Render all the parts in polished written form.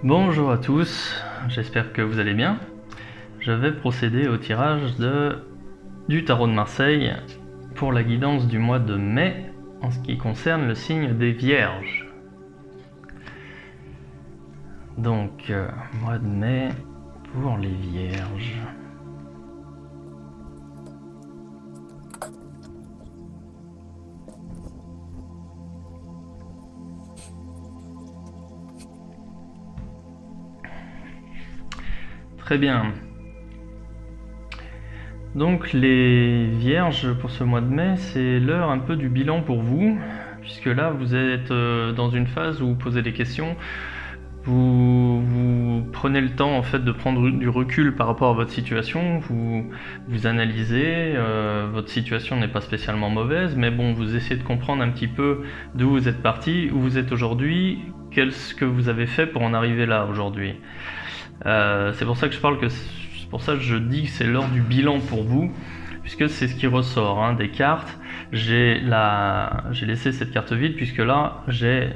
Bonjour à tous, j'espère que vous allez bien. Je vais procéder au tirage du tarot de Marseille pour la guidance du mois de mai en ce qui concerne le signe des Vierges. Donc, mois de mai pour les Vierges. Très bien. Donc les Vierges pour ce mois de mai, c'est l'heure un peu du bilan pour vous, puisque là vous êtes dans une phase où vous posez des questions, vous prenez le temps en fait de prendre du recul par rapport à votre situation, vous analysez, votre situation n'est pas spécialement mauvaise, mais bon, vous essayez de comprendre un petit peu d'où vous êtes parti, où vous êtes aujourd'hui, qu'est-ce que vous avez fait pour en arriver là aujourd'hui. C'est pour ça que je dis que c'est l'heure du bilan pour vous, puisque c'est ce qui ressort des cartes. J'ai laissé cette carte vide, puisque là j'ai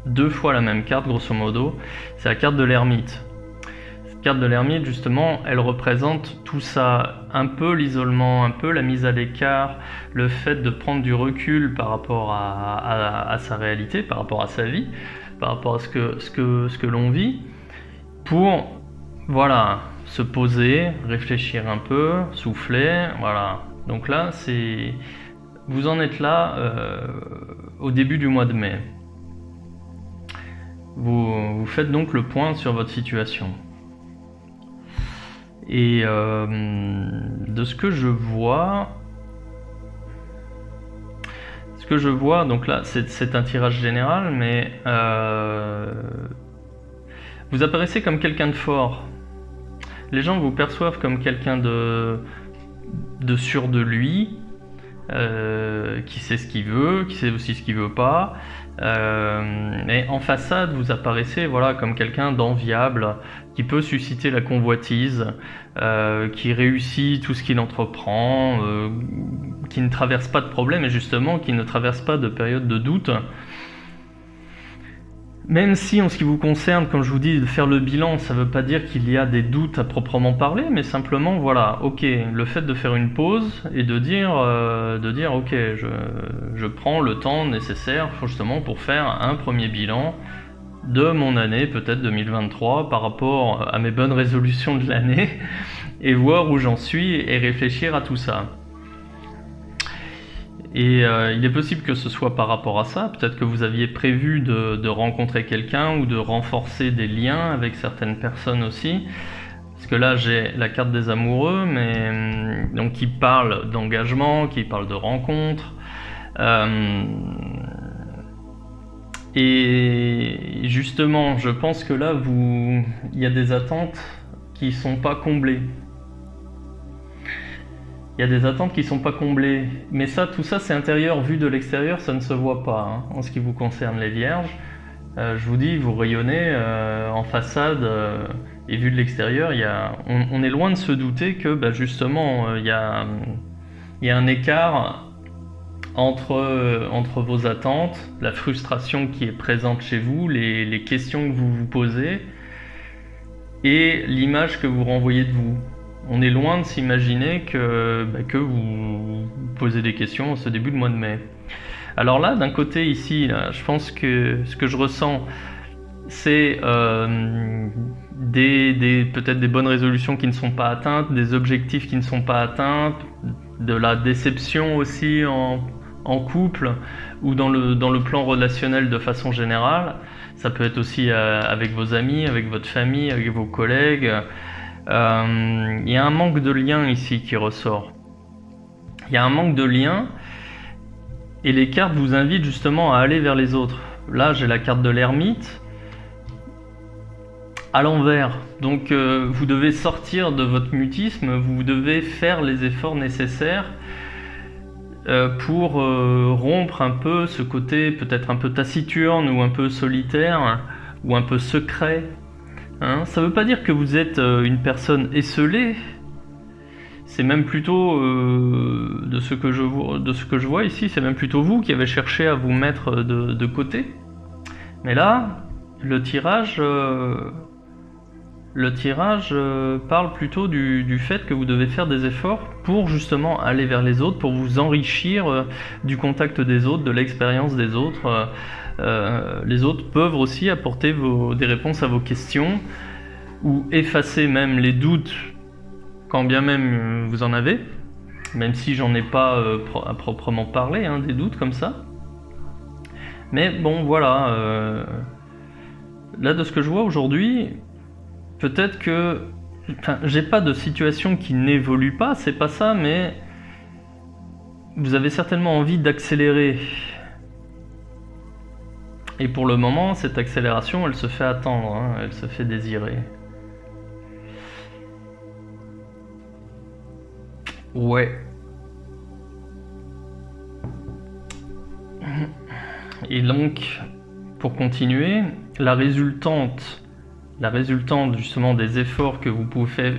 deux fois la même carte grosso modo. C'est la carte de l'ermite. Cette carte de l'ermite, justement, elle représente tout ça, un peu l'isolement, un peu la mise à l'écart, le fait de prendre du recul par rapport à sa réalité, par rapport à sa vie, par rapport à ce que l'on vit, pour se poser, réfléchir un peu, souffler, voilà. Donc là, vous en êtes là au début du mois de mai. Vous faites donc le point sur votre situation. Et de ce que je vois, donc là, c'est un tirage général, mais vous apparaissez comme quelqu'un de fort. Les gens vous perçoivent comme quelqu'un de sûr de lui, qui sait ce qu'il veut, qui sait aussi ce qu'il veut pas. Mais en façade, vous apparaissez comme quelqu'un d'enviable, qui peut susciter la convoitise, qui réussit tout ce qu'il entreprend, qui ne traverse pas de problème et justement qui ne traverse pas de période de doute. Même si en ce qui vous concerne, comme je vous dis, de faire le bilan, ça ne veut pas dire qu'il y a des doutes à proprement parler, mais simplement le fait de faire une pause et de dire ok, je prends le temps nécessaire justement pour faire un premier bilan de mon année, peut-être 2023, par rapport à mes bonnes résolutions de l'année, et voir où j'en suis et réfléchir à tout ça. Et il est possible que ce soit par rapport à ça, peut-être que vous aviez prévu de rencontrer quelqu'un ou de renforcer des liens avec certaines personnes aussi. Parce que là j'ai la carte des amoureux, mais donc qui parle d'engagement, qui parle de rencontre. Et justement, je pense que là, il y a des attentes qui sont pas comblées. Il y a des attentes qui sont pas comblées, mais tout ça c'est intérieur, vu de l'extérieur, ça ne se voit pas en ce qui vous concerne les Vierges. Je vous dis, vous rayonnez en façade et vu de l'extérieur, on est loin de se douter que justement il y a un écart entre vos attentes, la frustration qui est présente chez vous, les questions que vous vous posez et l'image que vous renvoyez de vous. On est loin de s'imaginer que vous posez des questions en ce début de mois de mai. Alors là, d'un côté ici, je pense que ce que je ressens, c'est peut-être des bonnes résolutions qui ne sont pas atteintes, des objectifs qui ne sont pas atteints, de la déception aussi en couple ou dans le plan relationnel de façon générale. Ça peut être aussi avec vos amis, avec votre famille, avec vos collègues. Il y a un manque de lien ici qui ressort. Il y a un manque de lien et les cartes vous invitent justement à aller vers les autres. Là, j'ai la carte de l'ermite à l'envers. Donc, vous devez sortir de votre mutisme, vous devez faire les efforts nécessaires pour rompre un peu ce côté peut-être un peu taciturne ou un peu solitaire ou un peu secret. Ça ne veut pas dire que vous êtes une personne esseulée, c'est même plutôt, de ce que je vois ici, c'est même plutôt vous qui avez cherché à vous mettre de côté. Mais là, le tirage, parle plutôt du fait que vous devez faire des efforts pour justement aller vers les autres, pour vous enrichir du contact des autres, de l'expérience des autres. Les autres peuvent aussi apporter des réponses à vos questions ou effacer même les doutes, quand bien même vous en avez, même si j'en ai pas à proprement parler, hein, des doutes comme ça. Mais bon, voilà. Là, de ce que je vois aujourd'hui, peut-être que... Enfin, j'ai pas de situation qui n'évolue pas, c'est pas ça, mais... Vous avez certainement envie d'accélérer. Et pour le moment, cette accélération, elle se fait attendre, hein, elle se fait désirer. Ouais. Et donc, pour continuer, la résultante justement des efforts que vous pouvez faire,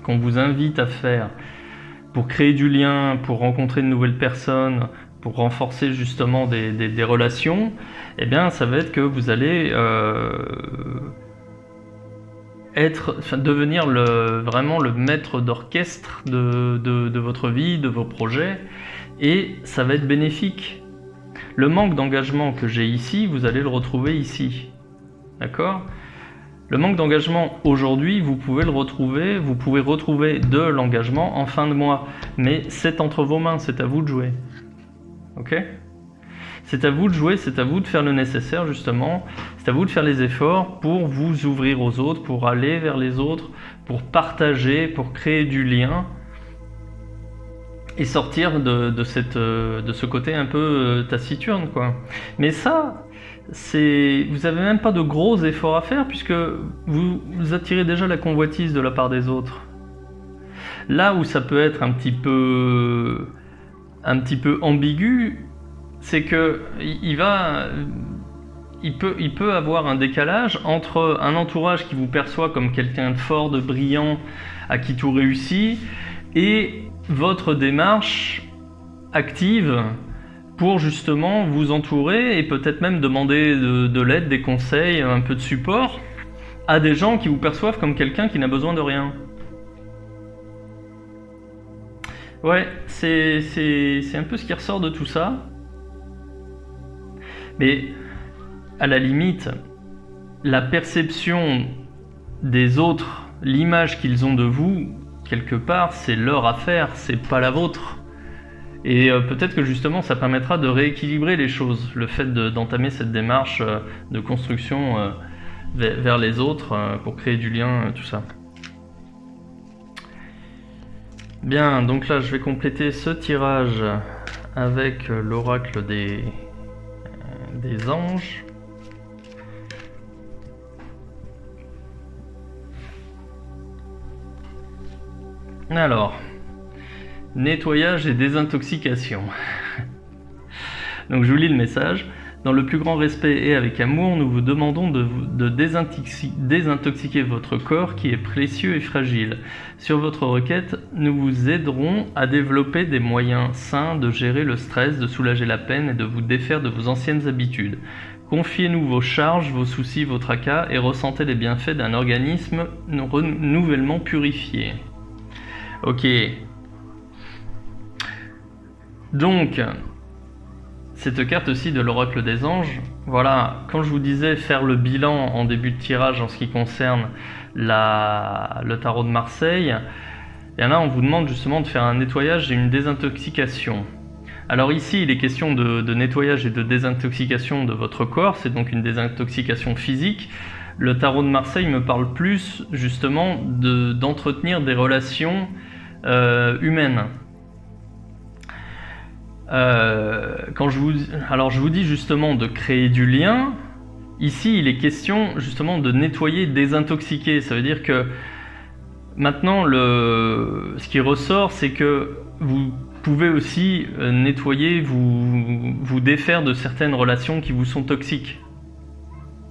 qu'on vous invite à faire pour créer du lien, pour rencontrer de nouvelles personnes, pour renforcer justement des relations, eh bien, ça va être que vous allez devenir vraiment le maître d'orchestre de votre vie, de vos projets, et ça va être bénéfique. Le manque d'engagement que j'ai ici, vous allez le retrouver ici. D'accord ? Le manque d'engagement aujourd'hui, vous pouvez retrouver de l'engagement en fin de mois. Mais c'est entre vos mains, c'est à vous de jouer. Ok ? C'est à vous de jouer, c'est à vous de faire le nécessaire justement. C'est à vous de faire les efforts pour vous ouvrir aux autres, pour aller vers les autres, pour partager, pour créer du lien. Et sortir de ce côté un peu taciturne, quoi. Mais ça, vous avez même pas de gros efforts à faire puisque vous attirez déjà la convoitise de la part des autres. Là où ça peut être un petit peu ambigu, c'est que il peut avoir un décalage entre un entourage qui vous perçoit comme quelqu'un de fort, de brillant, à qui tout réussit, et votre démarche active pour justement vous entourer et peut-être même demander de l'aide, des conseils, un peu de support à des gens qui vous perçoivent comme quelqu'un qui n'a besoin de rien. Ouais, c'est un peu ce qui ressort de tout ça. Mais à la limite, la perception des autres, l'image qu'ils ont de vous, quelque part, c'est leur affaire, c'est pas la vôtre. Et peut-être que justement, ça permettra de rééquilibrer les choses, le fait d'entamer cette démarche de construction vers les autres pour créer du lien, tout ça. Bien, donc là, je vais compléter ce tirage avec l'oracle des anges. Alors, nettoyage et désintoxication. Donc je vous lis le message. Dans le plus grand respect et avec amour, nous vous demandons de désintoxiquer votre corps qui est précieux et fragile. Sur votre requête, nous vous aiderons à développer des moyens sains de gérer le stress, de soulager la peine et de vous défaire de vos anciennes habitudes. Confiez-nous vos charges, vos soucis, vos tracas et ressentez les bienfaits d'un organisme nouvellement purifié. Ok. Donc, cette carte aussi de l'oracle des anges, voilà, quand je vous disais faire le bilan en début de tirage en ce qui concerne le tarot de Marseille, et là on vous demande justement de faire un nettoyage et une désintoxication. Alors ici il est question de nettoyage et de désintoxication de votre corps, c'est donc une désintoxication physique. Le tarot de Marseille me parle plus justement d'entretenir des relations humaines. Alors je vous dis justement de créer du lien. Ici il est question justement de nettoyer, désintoxiquer. Ça veut dire que maintenant ce qui ressort, c'est que vous pouvez aussi nettoyer, vous défaire de certaines relations qui vous sont toxiques.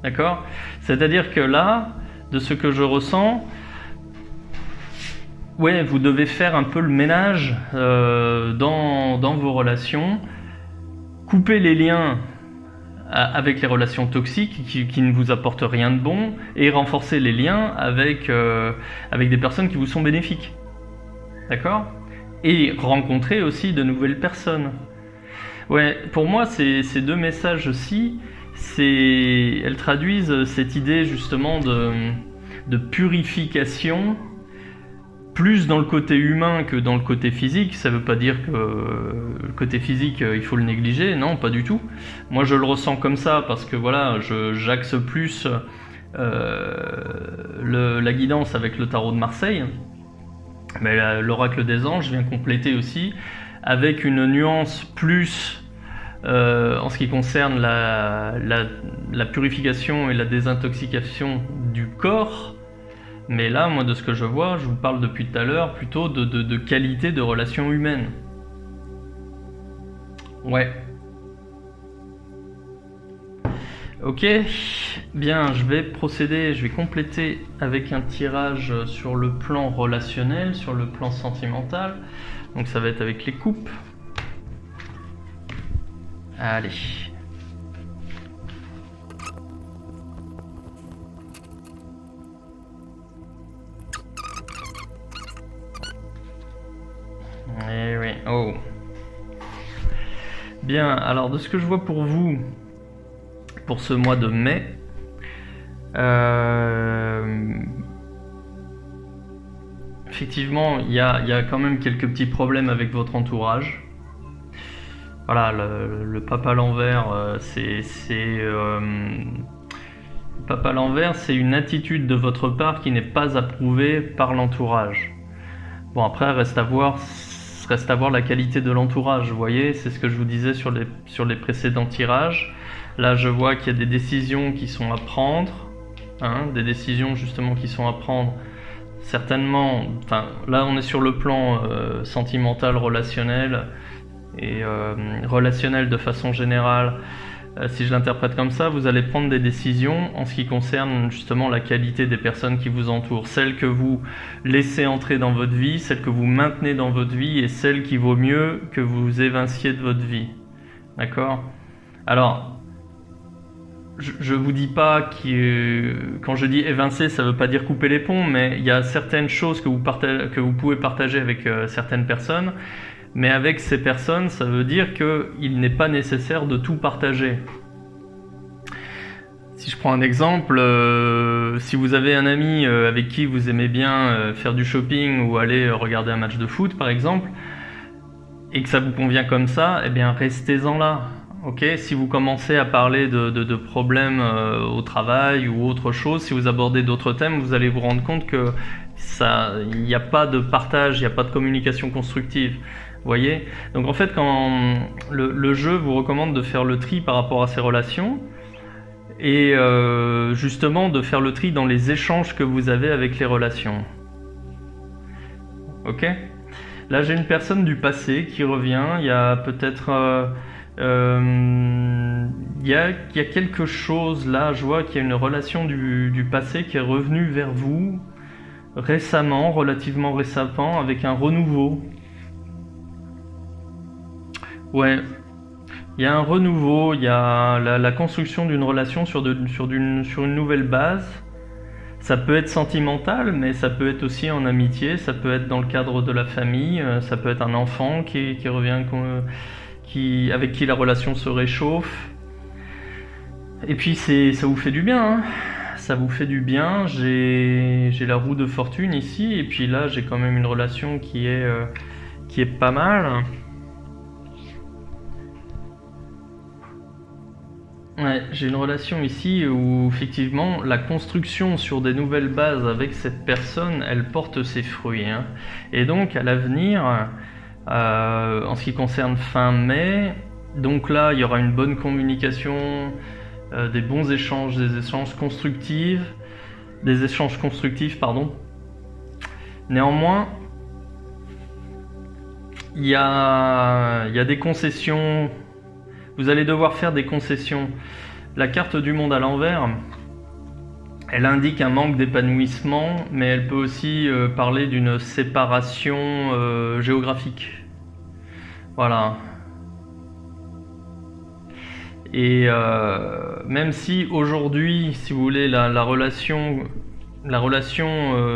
D'accord ? C'est-à-dire que là, de ce que je ressens, ouais, vous devez faire un peu le ménage dans vos relations, couper les liens avec les relations toxiques qui ne vous apportent rien de bon, et renforcer les liens avec des personnes qui vous sont bénéfiques. D'accord ? Et rencontrer aussi de nouvelles personnes. Ouais, pour moi, ces deux messages-ci, elles traduisent cette idée justement de purification, plus dans le côté humain que dans le côté physique. Ça veut pas dire que le côté physique, il faut le négliger, non, pas du tout. Moi, je le ressens comme ça parce que voilà, j'axe plus la guidance avec le tarot de Marseille. Mais l'oracle des anges vient compléter aussi avec une nuance plus en ce qui concerne la purification et la désintoxication du corps. Mais là, moi, de ce que je vois, je vous parle depuis tout à l'heure plutôt de qualité de relation humaine. Ouais. Ok, bien, je vais compléter avec un tirage sur le plan relationnel, sur le plan sentimental. Donc ça va être avec les coupes. Allez. Eh oui, oh. Bien, alors de ce que je vois pour vous, pour ce mois de mai, effectivement, il y a quand même quelques petits problèmes avec votre entourage. Voilà, le pape à l'envers, pape à l'envers, c'est une attitude de votre part qui n'est pas approuvée par l'entourage. Bon, après, reste à voir la qualité de l'entourage, vous voyez, c'est ce que je vous disais sur les précédents tirages. Là, je vois qu'il y a des décisions qui sont à prendre, des décisions justement qui sont à prendre, certainement, enfin, là on est sur le plan sentimental, relationnel, et relationnel de façon générale. Si je l'interprète comme ça, vous allez prendre des décisions en ce qui concerne justement la qualité des personnes qui vous entourent, celles que vous laissez entrer dans votre vie, celles que vous maintenez dans votre vie et celles qu'il vaut mieux que vous évinciez de votre vie. D'accord ? Alors, je vous dis pas quand je dis évincer, ça veut pas dire couper les ponts, mais il y a certaines choses que vous pouvez partager avec certaines personnes. Mais avec ces personnes, ça veut dire qu'il n'est pas nécessaire de tout partager. Si je prends un exemple, si vous avez un ami avec qui vous aimez bien faire du shopping ou aller regarder un match de foot par exemple, et que ça vous convient comme ça, eh bien restez-en là. Okay, si vous commencez à parler de problèmes au travail ou autre chose, si vous abordez d'autres thèmes, vous allez vous rendre compte que il n'y a pas de partage, il n'y a pas de communication constructive. Vous voyez ? Donc en fait, quand le jeu vous recommande de faire le tri par rapport à ces relations et justement de faire le tri dans les échanges que vous avez avec les relations. Ok ? Là, j'ai une personne du passé qui revient. Il y a peut-être il y a quelque chose là. Je vois qu'il y a une relation du passé qui est revenue vers vous récemment, relativement récemment, avec un renouveau. Ouais, il y a un renouveau, il y a la construction d'une relation sur une nouvelle base. Ça peut être sentimental, mais ça peut être aussi en amitié, ça peut être dans le cadre de la famille, ça peut être un enfant qui revient, avec qui la relation se réchauffe. Et puis ça vous fait du bien, hein. Ça vous fait du bien. J'ai la roue de fortune ici, et puis là j'ai quand même une relation qui est pas mal. Ouais, j'ai une relation ici où effectivement la construction sur des nouvelles bases avec cette personne, elle porte ses fruits, hein. Et donc à l'avenir, en ce qui concerne fin mai, donc là il y aura une bonne communication, des bons échanges, des échanges constructifs, pardon. Néanmoins, il y a des concessions. Vous allez devoir faire des concessions. La carte du monde à l'envers, elle indique un manque d'épanouissement, mais elle peut aussi parler d'une séparation géographique. Voilà. Et même si aujourd'hui, si vous voulez, la relation,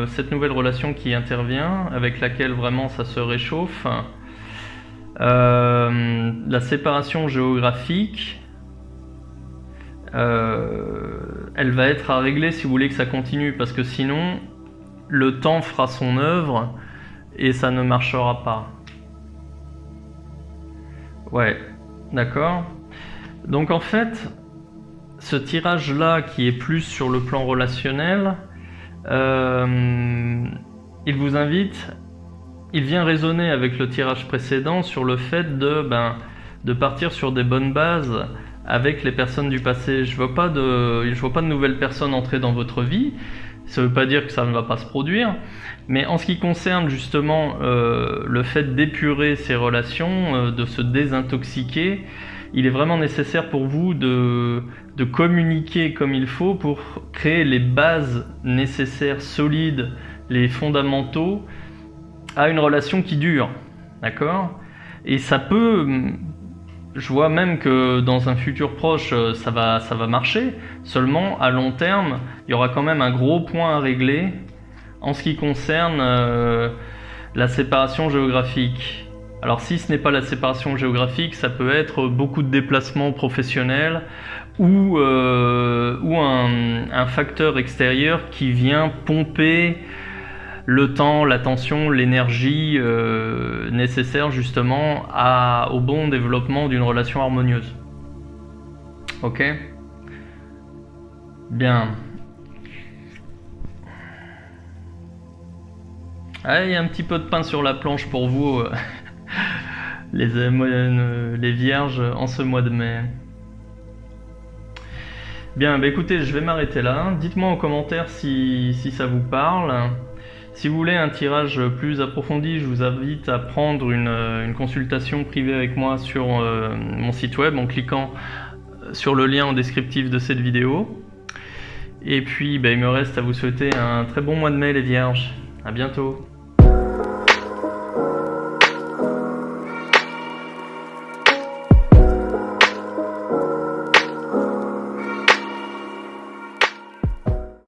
cette nouvelle relation qui intervient, avec laquelle vraiment ça se réchauffe, la séparation géographique, elle va être à régler si vous voulez que ça continue, parce que sinon, le temps fera son œuvre et ça ne marchera pas. Ouais, d'accord. Donc en fait, ce tirage-là qui est plus sur le plan relationnel, il vous invite, il vient résonner avec le tirage précédent sur le fait de partir sur des bonnes bases avec les personnes du passé. Je vois pas de nouvelles personnes entrer dans votre vie. Ça ne veut pas dire que ça ne va pas se produire, mais en ce qui concerne justement le fait d'épurer ces relations, de se désintoxiquer, il est vraiment nécessaire pour vous de communiquer comme il faut pour créer les bases nécessaires, solides, les fondamentaux à une relation qui dure, d'accord? Et ça peut, je vois même que dans un futur proche, ça va marcher, seulement à long terme, il y aura quand même un gros point à régler en ce qui concerne la séparation géographique. Alors si ce n'est pas la séparation géographique, ça peut être beaucoup de déplacements professionnels ou un facteur extérieur qui vient pomper le temps, l'attention, l'énergie nécessaire justement au bon développement d'une relation harmonieuse. Ok ? Bien. Ah, il y a un petit peu de pain sur la planche pour vous, les vierges, en ce mois de mai. Bien, bah écoutez, je vais m'arrêter là. Dites-moi en commentaire si ça vous parle. Si vous voulez un tirage plus approfondi, je vous invite à prendre une consultation privée avec moi sur mon site web en cliquant sur le lien en descriptif de cette vidéo. Et puis, bah, il me reste à vous souhaiter un très bon mois de mai, les vierges. À bientôt.